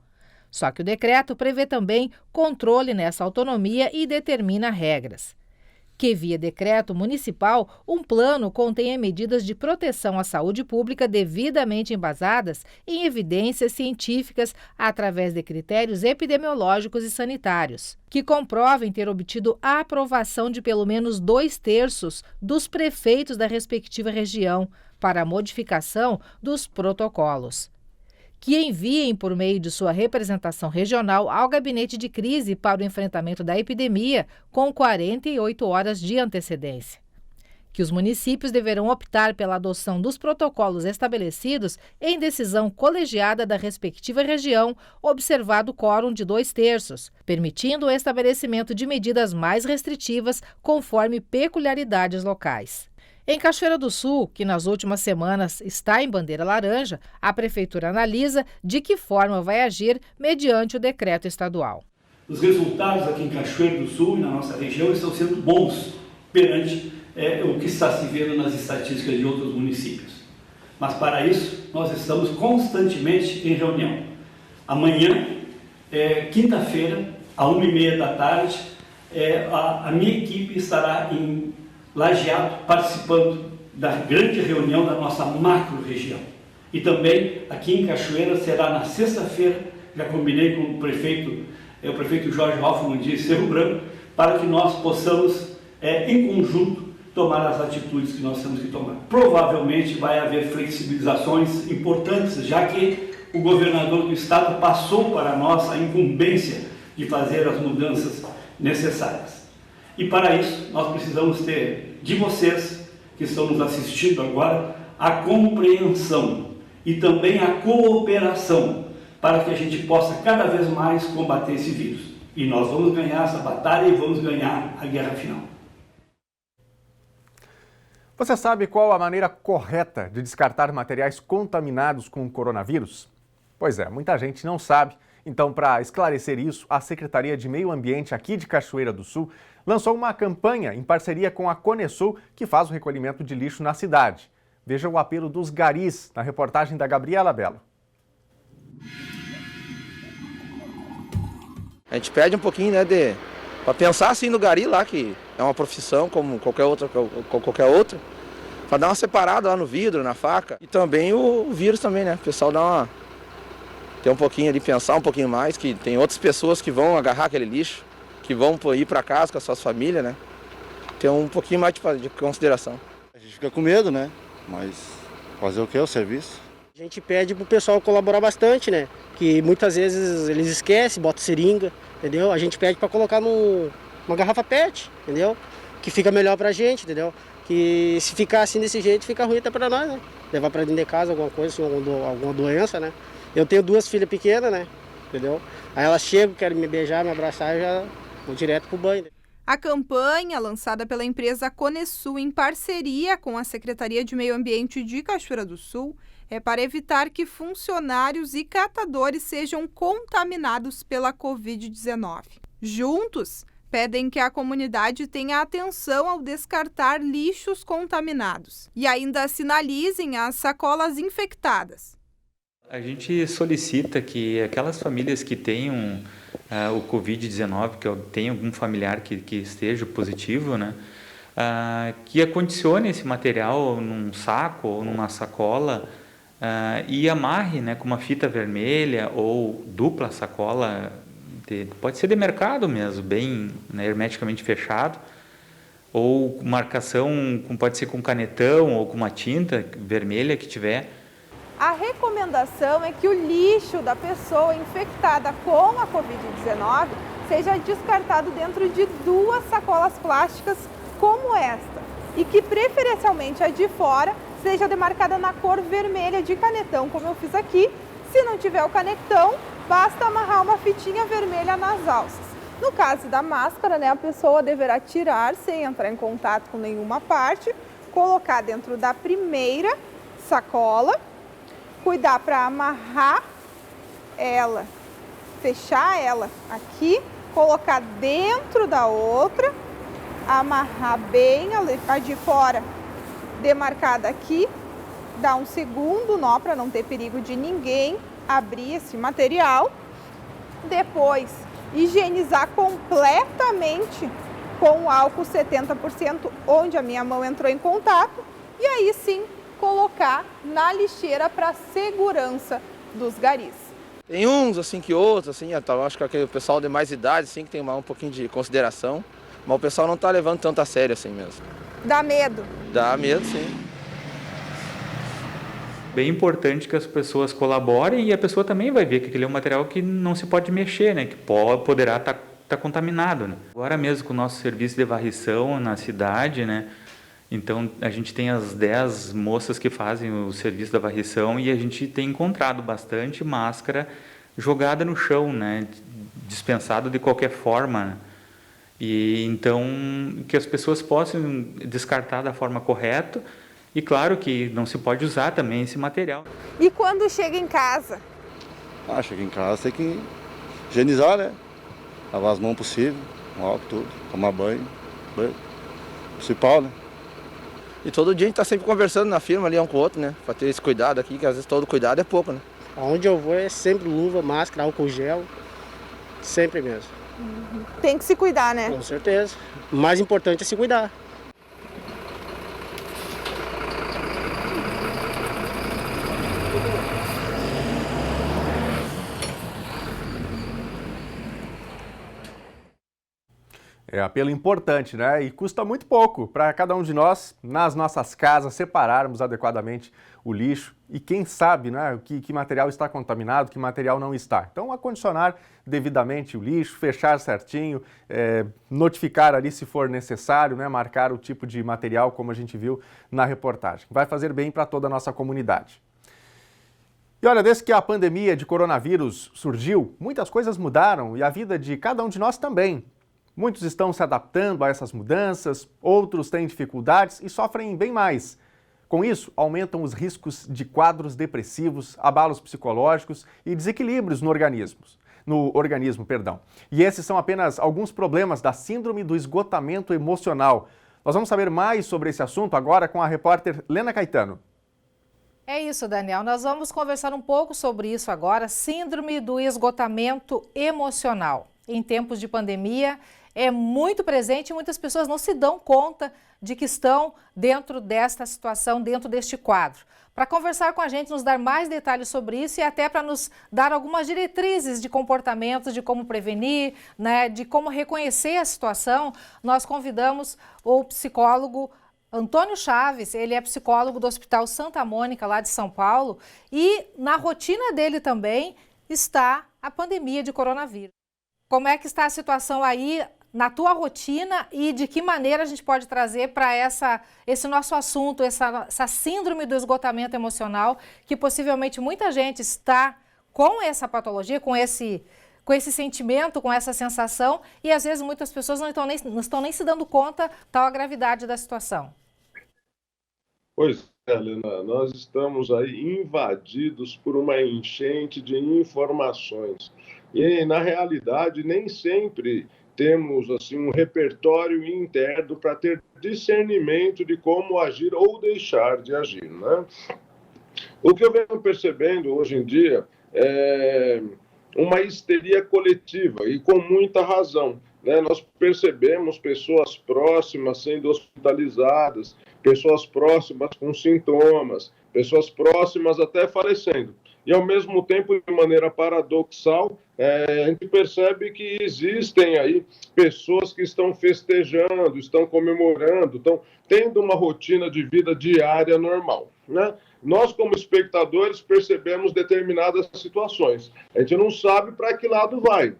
Só que o decreto prevê também controle nessa autonomia e determina regras. Que, via decreto municipal, um plano contenha medidas de proteção à saúde pública devidamente embasadas em evidências científicas através de critérios epidemiológicos e sanitários, que comprovem ter obtido a aprovação de pelo menos 2/3 dos prefeitos da respectiva região para a modificação dos protocolos. Que enviem por meio de sua representação regional ao gabinete de crise para o enfrentamento da epidemia com 48 horas de antecedência. Que os municípios deverão optar pela adoção dos protocolos estabelecidos em decisão colegiada da respectiva região, observado o quórum de 2/3, permitindo o estabelecimento de medidas mais restritivas conforme peculiaridades locais. Em Cachoeira do Sul, que nas últimas semanas está em bandeira laranja, a Prefeitura analisa de que forma vai agir mediante o decreto estadual. Os resultados aqui em Cachoeira do Sul e na nossa região estão sendo bons perante o que está se vendo nas estatísticas de outros municípios. Mas para isso, nós estamos constantemente em reunião. Amanhã, quinta-feira, às 1h30 da tarde, a minha equipe estará em Lajeado, participando da grande reunião da nossa macro-região. E também aqui em Cachoeira será na sexta-feira, já combinei com o prefeito Jorge Hoffmann de Cerro Branco, para que nós possamos, em conjunto, tomar as atitudes que nós temos que tomar. Provavelmente vai haver flexibilizações importantes, já que o governador do estado passou para nós a incumbência de fazer as mudanças necessárias. E para isso, nós precisamos ter de vocês, que estão nos assistindo agora, a compreensão e também a cooperação para que a gente possa cada vez mais combater esse vírus. E nós vamos ganhar essa batalha e vamos ganhar a guerra final. Você sabe qual a maneira correta de descartar materiais contaminados com o coronavírus? Pois é, muita gente não sabe. Então, para esclarecer isso, a Secretaria de Meio Ambiente aqui de Cachoeira do Sul lançou uma campanha em parceria com a Conesul, que faz o recolhimento de lixo na cidade. Veja o apelo dos garis na reportagem da Gabriela Belo. A gente pede um pouquinho, para pensar assim no gari lá, que é uma profissão como qualquer outra, para dar uma separada lá no vidro, na faca. E também o vírus também, né? O pessoal ter um pouquinho ali, pensar um pouquinho mais, que tem outras pessoas que vão agarrar aquele lixo, que vão ir para casa com as suas famílias, né? Ter um pouquinho mais de consideração. A gente fica com medo, né? Mas fazer o que? O serviço. A gente pede pro pessoal colaborar bastante, né? Que muitas vezes eles esquecem, botam seringa, entendeu? A gente pede para colocar numa garrafa PET, entendeu? Que fica melhor pra gente, entendeu? Que se ficar assim desse jeito, fica ruim até pra nós, né? Levar pra dentro de casa alguma coisa, assim, alguma doença, né? Eu tenho 2 filhas pequenas, né? Entendeu? Aí elas chegam, querem me beijar, me abraçar, eu já vou direto pro banho. A campanha, lançada pela empresa Conesul em parceria com a Secretaria de Meio Ambiente de Cachoeira do Sul, é para evitar que funcionários e catadores sejam contaminados pela Covid-19. Juntos, pedem que a comunidade tenha atenção ao descartar lixos contaminados e ainda sinalizem as sacolas infectadas. A gente solicita que aquelas famílias que tenham o Covid-19, que tenham algum familiar que esteja positivo, né, que acondicione esse material num saco ou numa sacola e amarre, né, com uma fita vermelha ou dupla sacola, pode ser de mercado mesmo, bem, né, hermeticamente fechado, ou marcação, pode ser com canetão ou com uma tinta vermelha que tiver. A recomendação é que o lixo da pessoa infectada com a Covid-19 seja descartado dentro de 2 sacolas plásticas como esta e que preferencialmente a de fora seja demarcada na cor vermelha de canetão, como eu fiz aqui. Se não tiver o canetão, basta amarrar uma fitinha vermelha nas alças. No caso da máscara, né, a pessoa deverá tirar sem entrar em contato com nenhuma parte, colocar dentro da primeira sacola, cuidar para amarrar ela, fechar ela aqui, colocar dentro da outra, amarrar bem a de fora demarcada aqui, dar um segundo nó para não ter perigo de ninguém abrir esse material. Depois, higienizar completamente com o álcool 70%, onde a minha mão entrou em contato, e aí sim colocar na lixeira para segurança dos garis. Tem uns assim que outros, assim, eu acho que aquele pessoal de mais idade assim, que tem um pouquinho de consideração, mas o pessoal não está levando tanto a sério assim mesmo. Dá medo? Dá medo, sim. Bem importante que as pessoas colaborem e a pessoa também vai ver que aquele é um material que não se pode mexer, né? Que poderá estar contaminado, né? Agora mesmo com o nosso serviço de varrição na cidade, né? Então a gente tem as 10 moças que fazem o serviço da varrição e a gente tem encontrado bastante máscara jogada no chão, né? Dispensado de qualquer forma, né? E então que as pessoas possam descartar da forma correta. E claro que não se pode usar também esse material. E quando chega em casa? Chega em casa tem que higienizar, né? Lavar as mãos possível, com álcool, tudo, tomar banho, principal, né? E todo dia a gente tá sempre conversando na firma ali um com o outro, né? Pra ter esse cuidado aqui, que às vezes todo cuidado é pouco, né? Onde eu vou é sempre luva, máscara, álcool gel, sempre mesmo. Tem que se cuidar, né? Com certeza. O mais importante é se cuidar. É apelo importante, né? E custa muito pouco para cada um de nós, nas nossas casas, separarmos adequadamente o lixo e quem sabe, né, que material está contaminado, que material não está. Então, acondicionar devidamente o lixo, fechar certinho, notificar ali se for necessário, né, marcar o tipo de material, como a gente viu na reportagem. Vai fazer bem para toda a nossa comunidade. E olha, desde que a pandemia de coronavírus surgiu, muitas coisas mudaram e a vida de cada um de nós também. Muitos estão se adaptando a essas mudanças, outros têm dificuldades e sofrem bem mais. Com isso, aumentam os riscos de quadros depressivos, abalos psicológicos e desequilíbrios no organismo. E esses são apenas alguns problemas da síndrome do esgotamento emocional. Nós vamos saber mais sobre esse assunto agora com a repórter Lena Caetano. É isso, Daniel. Nós vamos conversar um pouco sobre isso agora, síndrome do esgotamento emocional. Em tempos de pandemia, é muito presente e muitas pessoas não se dão conta de que estão dentro desta situação, dentro deste quadro. Para conversar com a gente, nos dar mais detalhes sobre isso e até para nos dar algumas diretrizes de comportamento, de como prevenir, né, de como reconhecer a situação, nós convidamos o psicólogo Antônio Chaves. Ele é psicólogo do Hospital Santa Mônica, lá de São Paulo, e na rotina dele também está a pandemia de coronavírus. Como é que está a situação aí na tua rotina e de que maneira a gente pode trazer para esse nosso assunto, essa síndrome do esgotamento emocional, que possivelmente muita gente está com essa patologia, com esse sentimento, com essa sensação, e às vezes muitas pessoas não estão nem se dando conta da gravidade da situação. Pois é, Helena, nós estamos aí invadidos por uma enchente de informações. E, na realidade, nem sempre temos assim um repertório interno para ter discernimento de como agir ou deixar de agir, né? O que eu venho percebendo hoje em dia é uma histeria coletiva, e com muita razão, né? Nós percebemos pessoas próximas sendo hospitalizadas, pessoas próximas com sintomas, pessoas próximas até falecendo. E, ao mesmo tempo, de maneira paradoxal, a gente percebe que existem aí pessoas que estão festejando, estão comemorando, estão tendo uma rotina de vida diária normal, né? Nós, como espectadores, percebemos determinadas situações. A gente não sabe para que lado vai.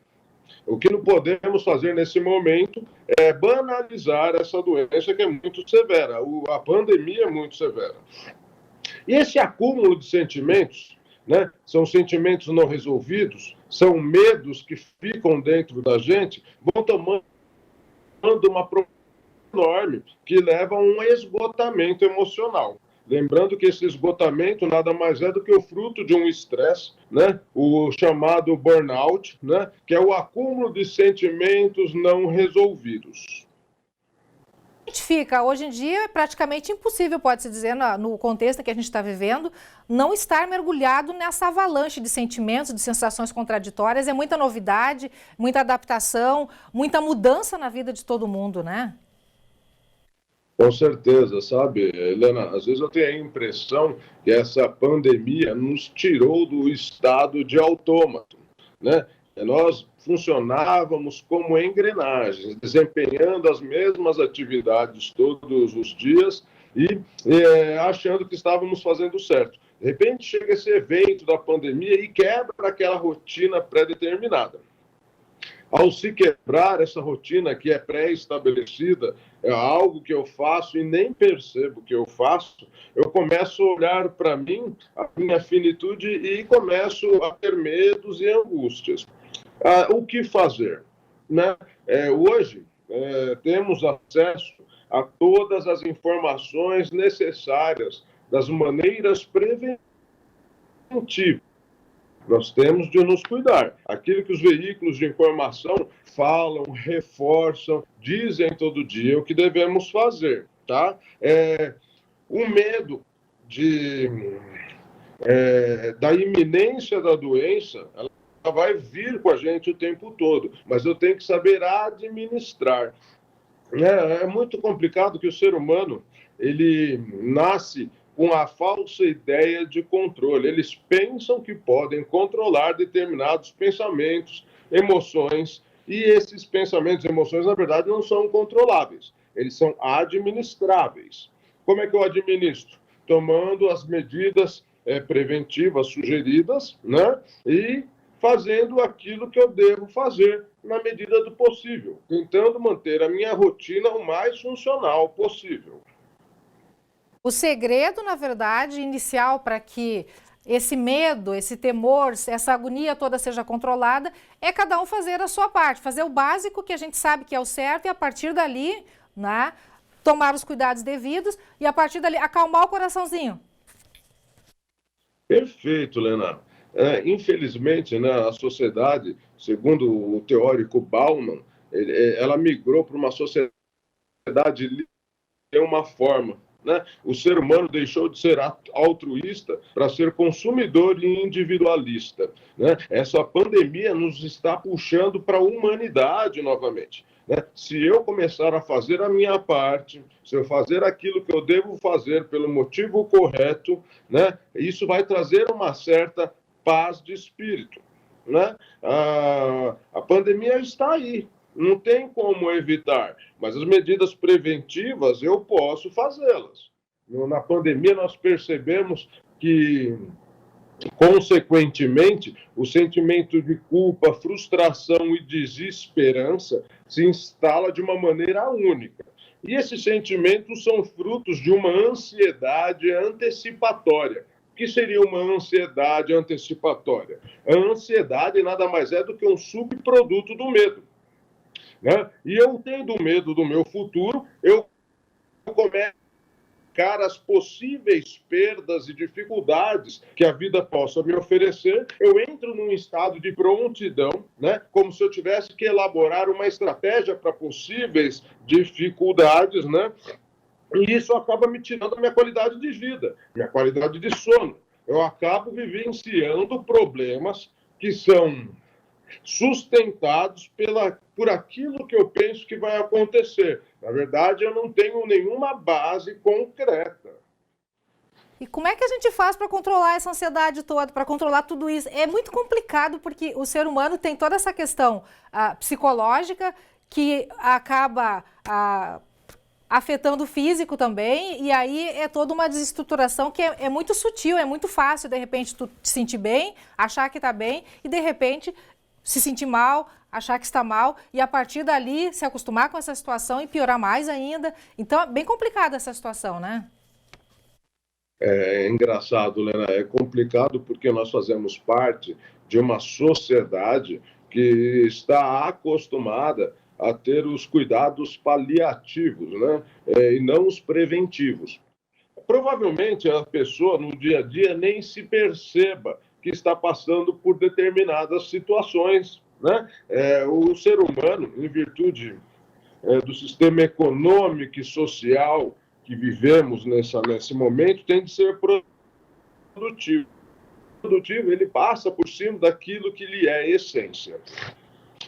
O que não podemos fazer nesse momento é banalizar essa doença que é muito severa. A pandemia é muito severa. E esse acúmulo de sentimentos, né, são sentimentos não resolvidos, são medos que ficam dentro da gente, vão tomando uma proporção enorme que leva a um esgotamento emocional. Lembrando que esse esgotamento nada mais é do que o fruto de um estresse, né? O chamado burnout, né? Que é o acúmulo de sentimentos não resolvidos. Fica, hoje em dia é praticamente impossível, pode-se dizer, no contexto que a gente está vivendo, não estar mergulhado nessa avalanche de sentimentos, de sensações contraditórias. É muita novidade, muita adaptação, muita mudança na vida de todo mundo, né? Com certeza, sabe, Helena, às vezes eu tenho a impressão que essa pandemia nos tirou do estado de autômato, né? Nós funcionávamos como engrenagens, desempenhando as mesmas atividades todos os dias e achando que estávamos fazendo certo. De repente chega esse evento da pandemia e quebra aquela rotina pré-determinada. Ao se quebrar essa rotina que é pré-estabelecida, é algo que eu faço e nem percebo que eu faço, eu começo a olhar para mim, a minha finitude, e começo a ter medos e angústias. O que fazer? Né? Hoje, temos acesso a todas as informações necessárias das maneiras preventivas. Nós temos de nos cuidar. Aquilo que os veículos de informação falam, reforçam, dizem todo dia o que devemos fazer, tá? O medo da iminência da doença, ela vai vir com a gente o tempo todo, mas eu tenho que saber administrar. É muito complicado que o ser humano, ele nasce com a falsa ideia de controle. Eles pensam que podem controlar determinados pensamentos, emoções, e esses pensamentos e emoções, na verdade, não são controláveis. Eles são administráveis. Como é que eu administro? Tomando as medidas preventivas sugeridas, né? E fazendo aquilo que eu devo fazer na medida do possível, tentando manter a minha rotina o mais funcional possível. O segredo, na verdade, inicial para que esse medo, esse temor, essa agonia toda seja controlada, é cada um fazer a sua parte, fazer o básico que a gente sabe que é o certo e a partir dali, né, tomar os cuidados devidos e a partir dali acalmar o coraçãozinho. Perfeito, Lena. Infelizmente, né, a sociedade, segundo o teórico Bauman, ela migrou para uma sociedade de uma forma. Né? O ser humano deixou de ser altruísta para ser consumidor e individualista. Né? Essa pandemia nos está puxando para a humanidade novamente. Né? Se eu começar a fazer a minha parte, se eu fazer aquilo que eu devo fazer pelo motivo correto, né, isso vai trazer uma certa paz de espírito. Né? A pandemia está aí. Não tem como evitar, mas as medidas preventivas eu posso fazê-las. Na pandemia nós percebemos que, consequentemente, o sentimento de culpa, frustração e desesperança se instala de uma maneira única. E esses sentimentos são frutos de uma ansiedade antecipatória. O que seria uma ansiedade antecipatória? A ansiedade nada mais é do que um subproduto do medo. Né? E eu tendo medo do meu futuro, eu começo identificar as possíveis perdas e dificuldades que a vida possa me oferecer, eu entro num estado de prontidão, né? Como se eu tivesse que elaborar uma estratégia para possíveis dificuldades, né? E isso acaba me tirando a minha qualidade de vida, minha qualidade de sono. Eu acabo vivenciando problemas que são sustentados por aquilo que eu penso que vai acontecer. Na verdade, eu não tenho nenhuma base concreta. E como é que a gente faz para controlar essa ansiedade toda, para controlar tudo isso? É muito complicado porque o ser humano tem toda essa questão psicológica que acaba afetando o físico também, e aí é toda uma desestruturação que é muito sutil, é muito fácil, de repente, tu te sentir bem, achar que está bem, e de repente se sentir mal, achar que está mal, e a partir dali se acostumar com essa situação e piorar mais ainda. Então é bem complicada essa situação, né? É engraçado, Lena, é complicado porque nós fazemos parte de uma sociedade que está acostumada a ter os cuidados paliativos, né? E não os preventivos. Provavelmente a pessoa no dia a dia nem se perceba que está passando por determinadas situações, né? O ser humano, em virtude do sistema econômico e social que vivemos nesse momento, tem de ser produtivo. Ele passa por cima daquilo que lhe é essência.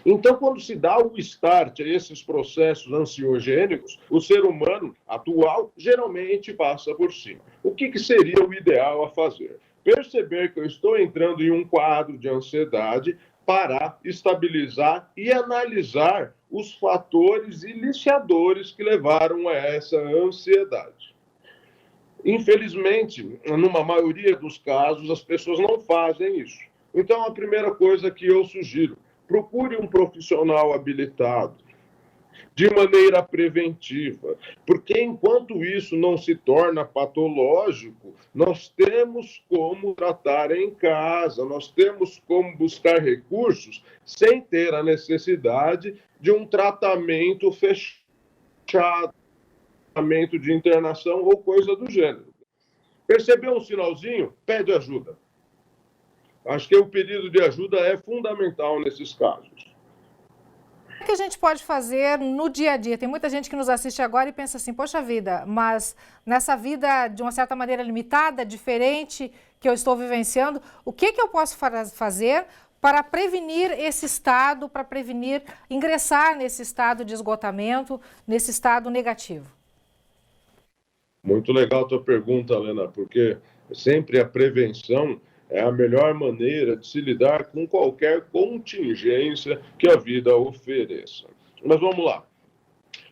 Então, quando se dá o start a esses processos ansiogênicos, o ser humano atual geralmente passa por cima. O que seria o ideal a fazer? Perceber que eu estou entrando em um quadro de ansiedade, parar, estabilizar e analisar os fatores iniciadores que levaram a essa ansiedade. Infelizmente, numa maioria dos casos, as pessoas não fazem isso. Então, a primeira coisa que eu sugiro, procure um profissional habilitado, de maneira preventiva, porque enquanto isso não se torna patológico, nós temos como tratar em casa, nós temos como buscar recursos sem ter a necessidade de um tratamento fechado, tratamento de internação ou coisa do gênero. Percebeu um sinalzinho? Pede ajuda. Acho que o pedido de ajuda é fundamental nesses casos. O que a gente pode fazer no dia a dia? Tem muita gente que nos assiste agora e pensa assim, poxa vida, mas nessa vida de uma certa maneira limitada, diferente que eu estou vivenciando, o que eu posso fazer para prevenir esse estado, para prevenir ingressar nesse estado de esgotamento, nesse estado negativo? Muito legal a tua pergunta, Helena, porque sempre a prevenção é a melhor maneira de se lidar com qualquer contingência que a vida ofereça. Mas vamos lá.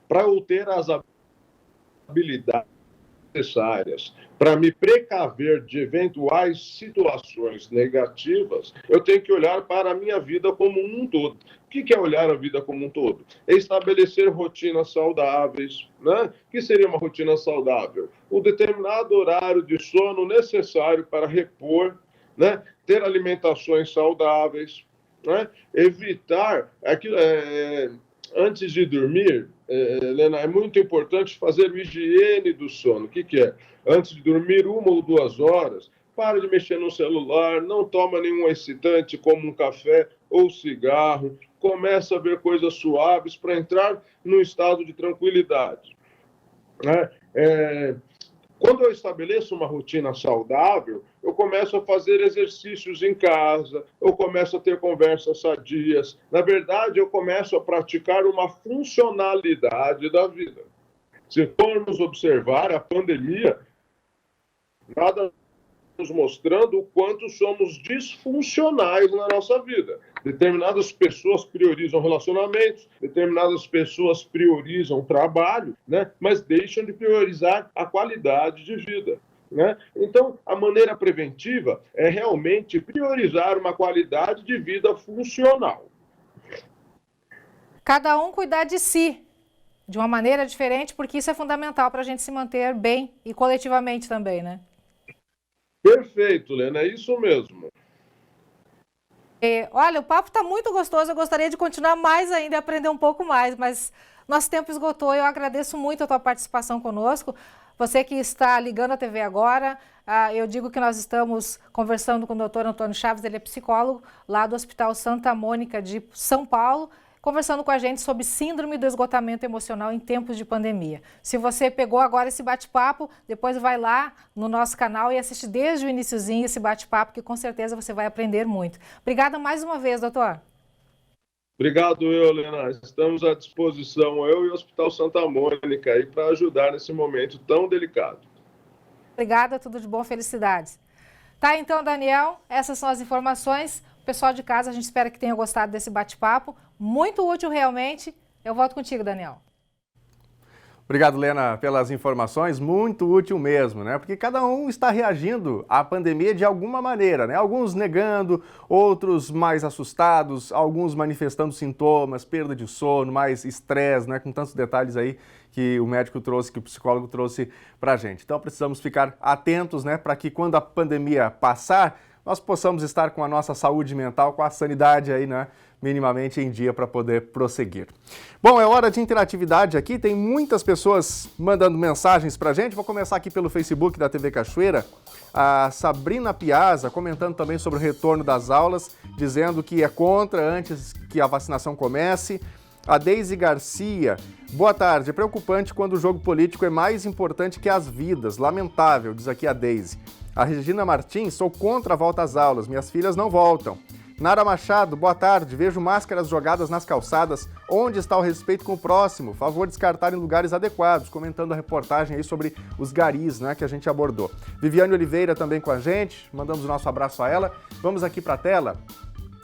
Para eu ter as habilidades necessárias para me precaver de eventuais situações negativas, eu tenho que olhar para a minha vida como um todo. O que é olhar a vida como um todo? É estabelecer rotinas saudáveis, né? O que seria uma rotina saudável? O determinado horário de sono necessário para repor, né? Ter alimentações saudáveis, né? Evitar antes de dormir, Helena, é muito importante fazer higiene do sono. O que é? Antes de dormir 1 ou 2 horas, para de mexer no celular, não toma nenhum excitante como um café ou cigarro, começa a ver coisas suaves para entrar num estado de tranquilidade, né? Quando eu estabeleço uma rotina saudável, eu começo a fazer exercícios em casa, eu começo a ter conversas sadias. Na verdade, eu começo a praticar uma funcionalidade da vida. Se formos observar a pandemia, nada nos mostrando o quanto somos disfuncionais na nossa vida. Determinadas pessoas priorizam relacionamentos, determinadas pessoas priorizam trabalho, né? Mas deixam de priorizar a qualidade de vida, né? Então, a maneira preventiva é realmente priorizar uma qualidade de vida funcional. Cada um cuidar de si, de uma maneira diferente, porque isso é fundamental para a gente se manter bem e coletivamente também, né? Perfeito, Lena, é isso mesmo. Olha, o papo está muito gostoso, eu gostaria de continuar mais ainda e aprender um pouco mais, mas nosso tempo esgotou. Eu agradeço muito a tua participação conosco. Você que está ligando a TV agora, eu digo que nós estamos conversando com o Dr. Antônio Chaves, ele é psicólogo lá do Hospital Santa Mônica de São Paulo, conversando com a gente sobre síndrome do esgotamento emocional em tempos de pandemia. Se você pegou agora esse bate-papo, depois vai lá no nosso canal e assiste desde o iniciozinho esse bate-papo, que com certeza você vai aprender muito. Obrigada mais uma vez, doutor. Obrigado, Helena. Estamos à disposição, eu e o Hospital Santa Mônica, aí para ajudar nesse momento tão delicado. Obrigada, tudo de bom, felicidades. Tá, então, Daniel, essas são as informações. Pessoal de casa, a gente espera que tenha gostado desse bate-papo. Muito útil, realmente. Eu volto contigo, Daniel. Obrigado, Lena, pelas informações. Muito útil mesmo, né? Porque cada um está reagindo à pandemia de alguma maneira, né? Alguns negando, outros mais assustados, alguns manifestando sintomas, perda de sono, mais estresse, né? Com tantos detalhes aí que o médico trouxe, que o psicólogo trouxe pra gente. Então precisamos ficar atentos, né? Para que quando a pandemia passar, nós possamos estar com a nossa saúde mental, com a sanidade aí, né, minimamente em dia para poder prosseguir. Bom, é hora de interatividade aqui, tem muitas pessoas mandando mensagens para a gente. Vou começar aqui pelo Facebook da TV Cachoeira. A Sabrina Piazza comentando também sobre o retorno das aulas, dizendo que é contra antes que a vacinação comece. A Deise Garcia, boa tarde, é preocupante quando o jogo político é mais importante que as vidas, lamentável, diz aqui a Deise. A Regina Martins, sou contra a volta às aulas, minhas filhas não voltam. Nara Machado, boa tarde, vejo máscaras jogadas nas calçadas, onde está o respeito com o próximo? Favor descartar em lugares adequados, comentando a reportagem aí sobre os garis, né, que a gente abordou. Viviane Oliveira também com a gente, mandamos o nosso abraço a ela. Vamos aqui para a tela,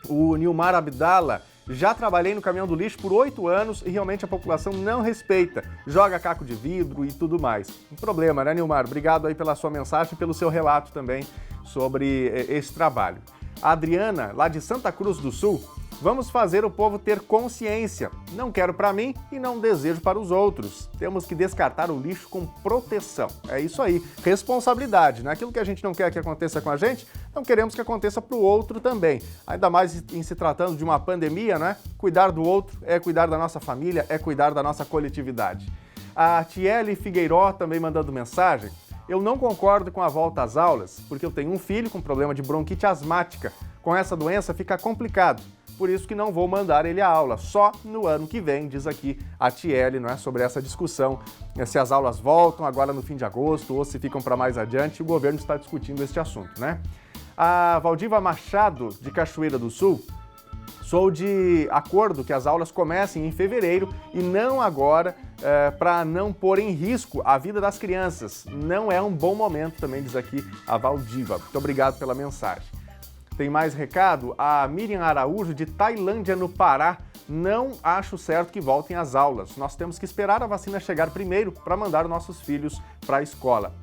o Nilmar Abdala. Já trabalhei no caminhão do lixo por 8 anos e realmente a população não respeita. Joga caco de vidro e tudo mais. Um problema, né, Nilmar? Obrigado aí pela sua mensagem e pelo seu relato também sobre esse trabalho. A Adriana, lá de Santa Cruz do Sul, vamos fazer o povo ter consciência. Não quero para mim e não desejo para os outros. Temos que descartar o lixo com proteção. É isso aí, responsabilidade, né? Aquilo que a gente não quer que aconteça com a gente, não queremos que aconteça para o outro também. Ainda mais em se tratando de uma pandemia, né? Cuidar do outro é cuidar da nossa família, é cuidar da nossa coletividade. A Tiele Figueiró também mandando mensagem. Eu não concordo com a volta às aulas, porque eu tenho um filho com problema de bronquite asmática. Com essa doença fica complicado. Por isso que não vou mandar ele à aula, só no ano que vem, diz aqui a Tiele, não é, sobre essa discussão, se as aulas voltam agora no fim de agosto ou se ficam para mais adiante. O governo está discutindo este assunto, né? A Valdiva Machado, de Cachoeira do Sul, sou de acordo que as aulas comecem em fevereiro e não agora, para não pôr em risco a vida das crianças. Não é um bom momento, também diz aqui a Valdiva. Muito obrigado pela mensagem. Tem mais recado? A Miriam Araújo, de Tailândia, no Pará. Não acho certo que voltem às aulas. Nós temos que esperar a vacina chegar primeiro para mandar nossos filhos para a escola.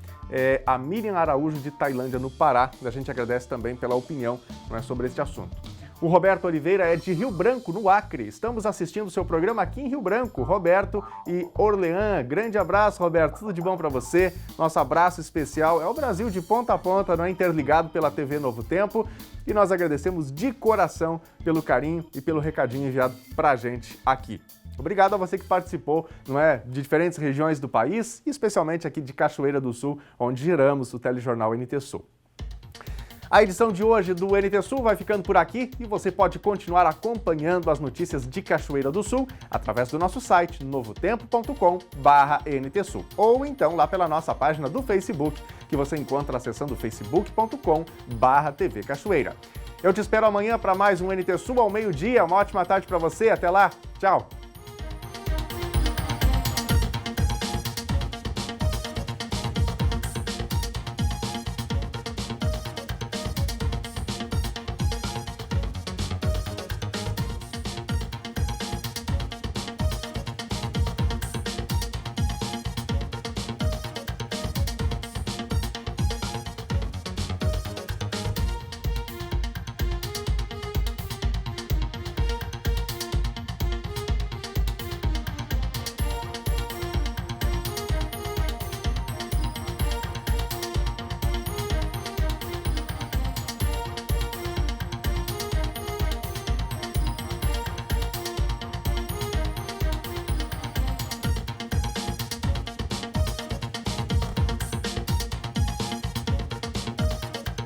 A Miriam Araújo, de Tailândia, no Pará. A gente agradece também pela opinião, não é, sobre este assunto. O Roberto Oliveira é de Rio Branco, no Acre. Estamos assistindo o seu programa aqui em Rio Branco. Roberto e Orleans. Grande abraço, Roberto. Tudo de bom para você. Nosso abraço especial. É o Brasil de ponta a ponta, não é, interligado pela TV Novo Tempo. E nós agradecemos de coração pelo carinho e pelo recadinho enviado para a gente aqui. Obrigado a você que participou, não é, de diferentes regiões do país, e especialmente aqui de Cachoeira do Sul, onde giramos o telejornal NT Sul. A edição de hoje do NT Sul vai ficando por aqui e você pode continuar acompanhando as notícias de Cachoeira do Sul através do nosso site novotempo.com/NTSul ou então lá pela nossa página do Facebook, que você encontra acessando facebook.com/TV Cachoeira. Eu te espero amanhã para mais um NT Sul ao meio-dia. Uma ótima tarde para você. Até lá. Tchau.